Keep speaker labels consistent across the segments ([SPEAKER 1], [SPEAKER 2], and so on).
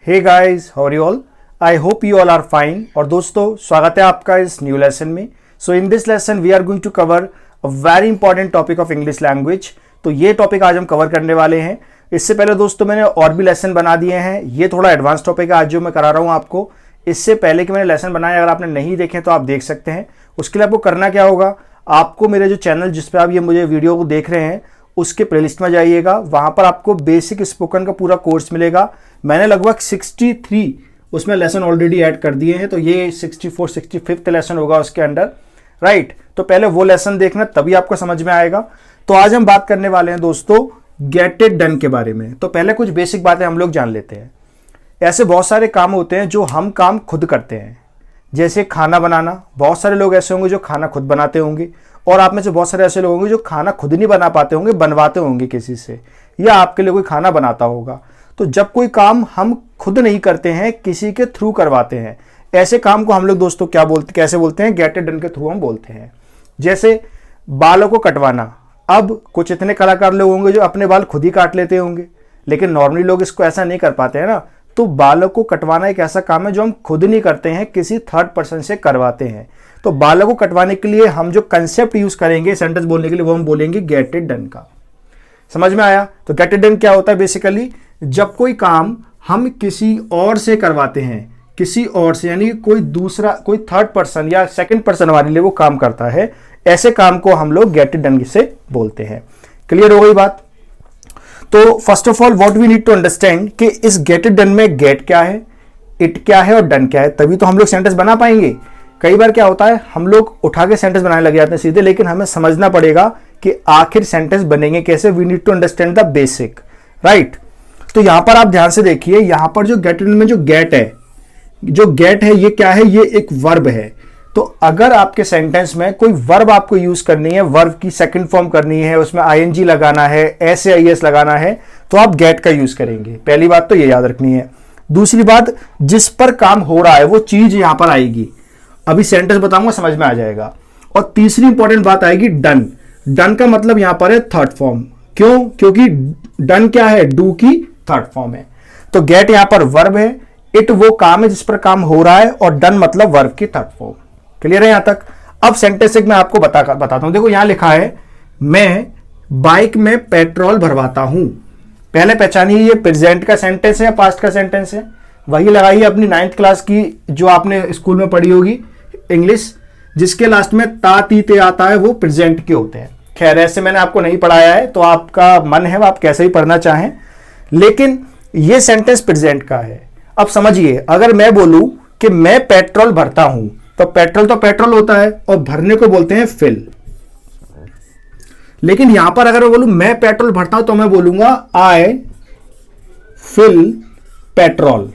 [SPEAKER 1] Hey guys, how are you all? I hope you all are fine. और दोस्तों, स्वागत है आपका इस न्यू लेसन में। So in this lesson we are going to cover a very important topic of English language. तो ये topic आज हम कवर करने वाले हैं। इससे पहले दोस्तों मैंने और भी लेसन बना दिए हैं। ये थोड़ा एडवांस टॉपिक है आज जो मैं करा रहा हूँ आपको। इससे पहले कि मैंने लेसन बनाया, अगर आपने नहीं देखे तो आप देख सकते हैं। उसके लिए आपको करना क्या होगा, आपको मेरे जो चैनल जिस पे आप ये मुझे वीडियो को देख रहे हैं उसके प्लेलिस्ट में जाइएगा। वहां पर आपको बेसिक स्पोकन का पूरा कोर्स मिलेगा। मैंने लगभग 63 उसमें लेसन ऑलरेडी ऐड कर दिए हैं, तो ये 64 65th लेसन होगा उसके अंडर, राइट। तो पहले वो लेसन देखना, तभी आपको समझ में आएगा। तो आज हम बात करने वाले हैं दोस्तों गेट इट डन के बारे में। तो पहले कुछ बेसिक बातें हम लोग जान लेते हैं। ऐसे बहुत सारे काम होते हैं जो हम काम खुद करते हैं, जैसे खाना बनाना। बहुत सारे लोग ऐसे होंगे जो खाना खुद बनाते होंगे, और आप में से बहुत सारे ऐसे लोग होंगे जो खाना खुद नहीं बना पाते होंगे, बनवाते होंगे किसी से, या आपके लिए कोई खाना बनाता होगा। तो जब कोई काम हम खुद नहीं करते हैं, किसी के थ्रू करवाते हैं, ऐसे काम को हम लोग दोस्तों क्या बोलते, कैसे बोलते हैं? गेट इट डन के थ्रू हम बोलते हैं। जैसे बालों को कटवाना। अब कुछ इतने कलाकार लोग होंगे जो अपने बाल खुद ही काट लेते होंगे, लेकिन नॉर्मली लोग इसको ऐसा नहीं कर पाते हैं ना। तो बालों को कटवाना एक ऐसा काम है जो हम खुद नहीं करते हैं, किसी थर्ड पर्सन से करवाते हैं। तो बालों को कटवाने के लिए हम जो कंसेप्ट यूज करेंगे सेंटेंस बोलने के लिए, वो हम बोलेंगे गेट इट डन का। समझ में आया? तो गेट इट डन क्या होता है? बेसिकली जब कोई काम हम किसी और से करवाते हैं, किसी और से, यानी कोई दूसरा, कोई थर्ड पर्सन या सेकंड पर्सन हमारे लिए वो काम करता है, ऐसे काम को हम लोग गेट इट डन से बोलते हैं। क्लियर हो गई बात? तो first of all what we need to understand कि इस गेट इट डन में गेट क्या है, इट क्या है और डन क्या है, तभी तो हम लोग सेंटेंस बना पाएंगे। कई बार क्या होता है, हम लोग उठा के सेंटेंस बनाने लग जाते हैं सीधे, लेकिन हमें समझना पड़ेगा कि आखिर सेंटेंस बनेंगे कैसे। We need to understand the basic, right. तो यहां पर आप ध्यान से देखिए, यहां पर जो गेट इट में जो गेट है, ये क्या है? ये एक वर्ब है। तो अगर आपके सेंटेंस में कोई वर्ब आपको यूज करनी है, वर्ब की सेकंड फॉर्म करनी है, उसमें आईएनजी लगाना है, एसएआईएस लगाना है, तो आप गेट का यूज करेंगे। पहली बात तो ये याद रखनी है। दूसरी बात, जिस पर काम हो रहा है वो चीज यहां पर आएगी। अभी सेंटेंस बताऊंगा, समझ में आ जाएगा। और तीसरी इंपॉर्टेंट बात आएगी डन। डन का मतलब यहां पर है थर्ड फॉर्म। क्यों? क्योंकि डन क्या है? डू की थर्ड फॉर्म है। तो गेट यहां पर वर्ब है, इट वो काम है जिस पर काम हो रहा है, और डन मतलब वर्ब की थर्ड फॉर्म। क्लियर है यहां तक? अब सेंटेंस एक मैं आपको बताता हूं। देखो यहां लिखा है, मैं बाइक में पेट्रोल भरवाता हूं। पहले पहचानिए ये प्रेजेंट का सेंटेंस है या पास्ट का सेंटेंस है। वही लगाइए अपनी 9th क्लास की जो आपने स्कूल में पढ़ी होगी इंग्लिश, जिसके लास्ट में ता ती ते आता है, वो प्रेजेंट के होते हैं। खैर ऐसे मैंने आपको नहीं पढ़ाया है, तो आपका मन है आप कैसे ही पढ़ना चाहें, लेकिन ये सेंटेंस प्रेजेंट का है। अब समझिए, अगर मैं बोलूं कि मैं पेट्रोल भरता हूं, तो पेट्रोल होता है, और भरने को बोलते हैं फिल। लेकिन यहां पर अगर मैं बोलूं मैं पेट्रोल भरता हूं, तो मैं बोलूंगा आई फिल पेट्रोल।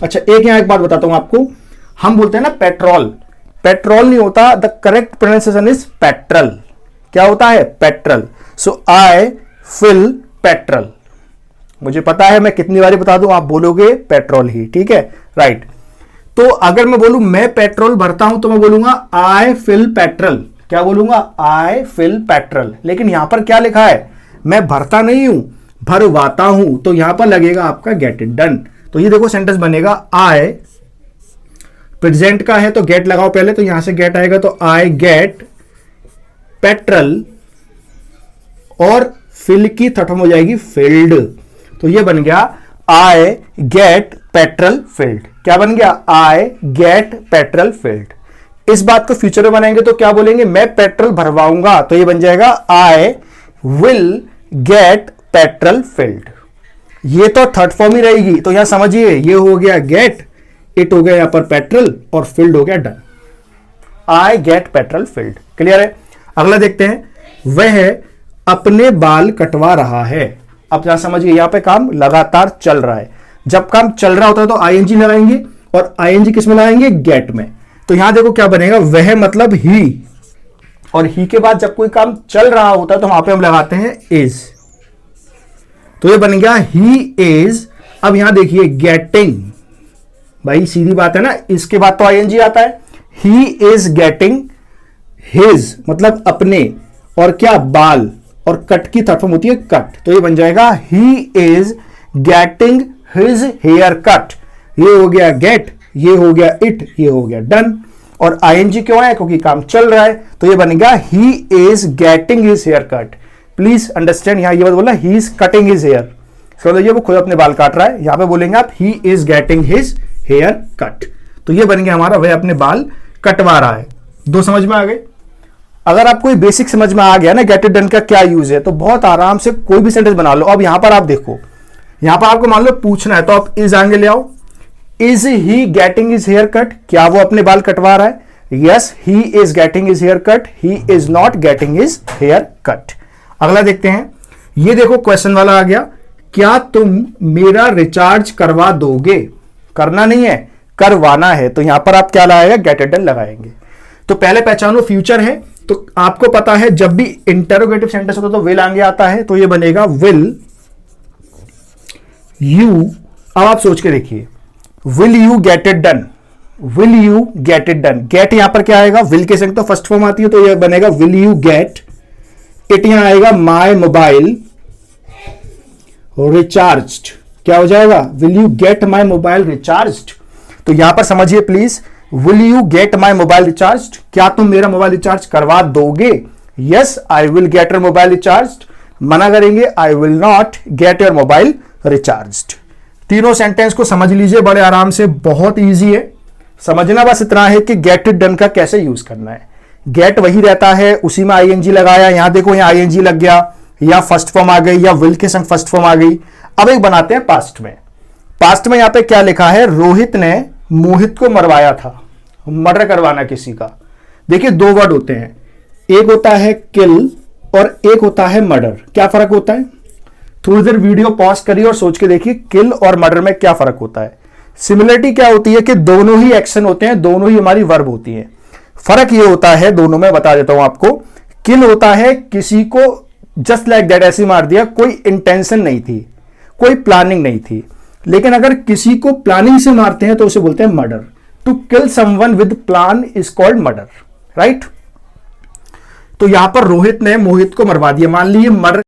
[SPEAKER 1] अच्छा, एक बात बताता हूं आपको। हम बोलते हैं ना पेट्रोल नहीं होता, the correct pronunciation is petrol. क्या होता है? पेट्रोल। सो आई फिल पेट्रोल। मुझे पता है, मैं कितनी बारी बता दूं, आप बोलोगे पेट्रोल ही, ठीक है, राइट। तो अगर मैं बोलूं मैं पेट्रोल भरता हूं, तो मैं बोलूंगा आई फिल पेट्रोल। क्या बोलूंगा? I fill petrol. लेकिन यहां पर क्या लिखा है? मैं भरता नहीं हूं, भरवाता हूं। तो यहां पर लगेगा आपका गेट इट डन। तो ये देखो सेंटेंस बनेगा, आई प्रेजेंट का है तो गेट लगाओ पहले, तो यहां से गेट आएगा, तो आई गेट पेट्रोल, और फिल की थर्ड फॉर्म हो जाएगी फिल्ड। तो ये बन गया आई गेट पेट्रोल फिल्ड। क्या बन गया? I get petrol field. इस बात को फ्यूचर में बनाएंगे तो क्या बोलेंगे? मैं पेट्रोल भरवाऊंगा, तो ये बन जाएगा I will get petrol field. ये तो थर्ड फॉर्म ही रहेगी। तो यहां समझिए, ये हो गया गेट, इट हो गया यहां पर पेट्रोल, और फिल्ड हो गया done. I get petrol field. Clear है? अगला देखते हैं, वह अपने बाल कटवा रहा है। अब यहां समझिए, यहां पे काम लगातार चल रहा है। जब काम चल रहा होता है तो आईएनजी लगाएंगे, और आईएनजी किस में लगाएंगे? गेट में। तो यहां देखो क्या बनेगा, वह मतलब ही, और ही के बाद जब कोई काम चल रहा होता है तो वहां पे हम लगाते हैं इज। तो ये बन गया ही इज। अब यहां देखिए गेटिंग, भाई सीधी बात है ना, इसके बाद तो आईएनजी आता है। ही इज गेटिंग हिज मतलब अपने, और क्या? बाल, और कट की थर्ड फॉर्म होती है कट। तो ये बन जाएगा he is getting his hair cut. ये हो गया गेट, ये हो गया इट, ये हो गया डन। और आईएनजी क्यों है? क्योंकि काम चल रहा है, तो ये बनेगा he is getting his hair cut. Please understand, यहां ये बात बोला he is cutting his hair, इसका मतलब ये वो खुद अपने बाल काट रहा है। यहां पे बोलेंगे आप he is getting his hair cut, तो ये बन गया हमारा वह अपने बाल कटवा रहा है। दो समझ में आ गए? अगर आपको ये बेसिक समझ में आ गया ना गेट इट डन का क्या यूज है, तो बहुत आराम से कोई भी सेंटेंस बना लो। अब यहां पर आप देखो, यहां पर आपको मान लो पूछना है, तो आप इज आगे ले आओ। Is he getting his hair cut? क्या वो अपने बाल कटवा रहा है? Yes, he is getting his hair cut, he is not getting his hair cut. अगला देखते हैं, ये देखो क्वेश्चन वाला आ गया, क्या तुम मेरा रिचार्ज करवा दोगे? करना नहीं है, करवाना है, तो यहां पर आप क्या लगाएगा? गेट इट डन लगाएंगे। तो पहले पहचानो फ्यूचर है, तो आपको पता है जब भी इंटरोगेटिव सेंटेंस होता है तो विल आगे आता है, तो ये बनेगा विल यू। अब आप सोच के देखिए, will you get it done, will you get it done. Get यहां पर क्या आएगा? विल के संग तो फर्स्ट फॉर्म आती है, तो ये बनेगा विल यू गेट इट। यहां आएगा माई मोबाइल रिचार्ज्ड, क्या हो जाएगा? Will you get my mobile recharged. तो यहां पर समझिए please, will you get my mobile recharged, क्या तुम मेरा मोबाइल रिचार्ज करवा दोगे? Yes, I will get your mobile recharged. मना करेंगे, I will not get your mobile recharged. तीनों सेंटेंस को समझ लीजिए बड़े आराम से, बहुत इजी है समझना। बस इतना है कि गेट इट डन का कैसे यूज करना है। गेट वही रहता है, उसी में आईएनजी लगाया, यहां देखो यहां आईएनजी लग गया, या फर्स्ट फॉर्म आ गई, या विल के संग फर्स्ट फॉर्म आ गई। अब एक बनाते हैं पास्ट में। पास्ट में यहां पे क्या लिखा है? रोहित ने मोहित को मरवाया था, मर्डर करवाना किसी का। देखिए दो वर्ड होते हैं, एक होता है किल और एक होता है मर्डर। क्या फर्क होता है? थोड़ी देर वीडियो पॉज करिए और सोच के देखिए किल और मर्डर में क्या फर्क होता है। सिमिलरिटी क्या होती है कि दोनों ही एक्शन होते हैं, दोनों ही हमारी वर्ब होती हैं। फर्क ये होता है दोनों में, बता देता हूं आपको। किल होता है किसी को जस्ट लाइक दैट ऐसे मार दिया, कोई इंटेंशन नहीं थी, कोई प्लानिंग नहीं थी। लेकिन अगर किसी को प्लानिंग से मारते हैं तो उसे बोलते हैं murder. To kill someone with plan is called murder, right? तो यहां पर रोहित ने मोहित को मरवा दिया, मान लीजिए मर्डर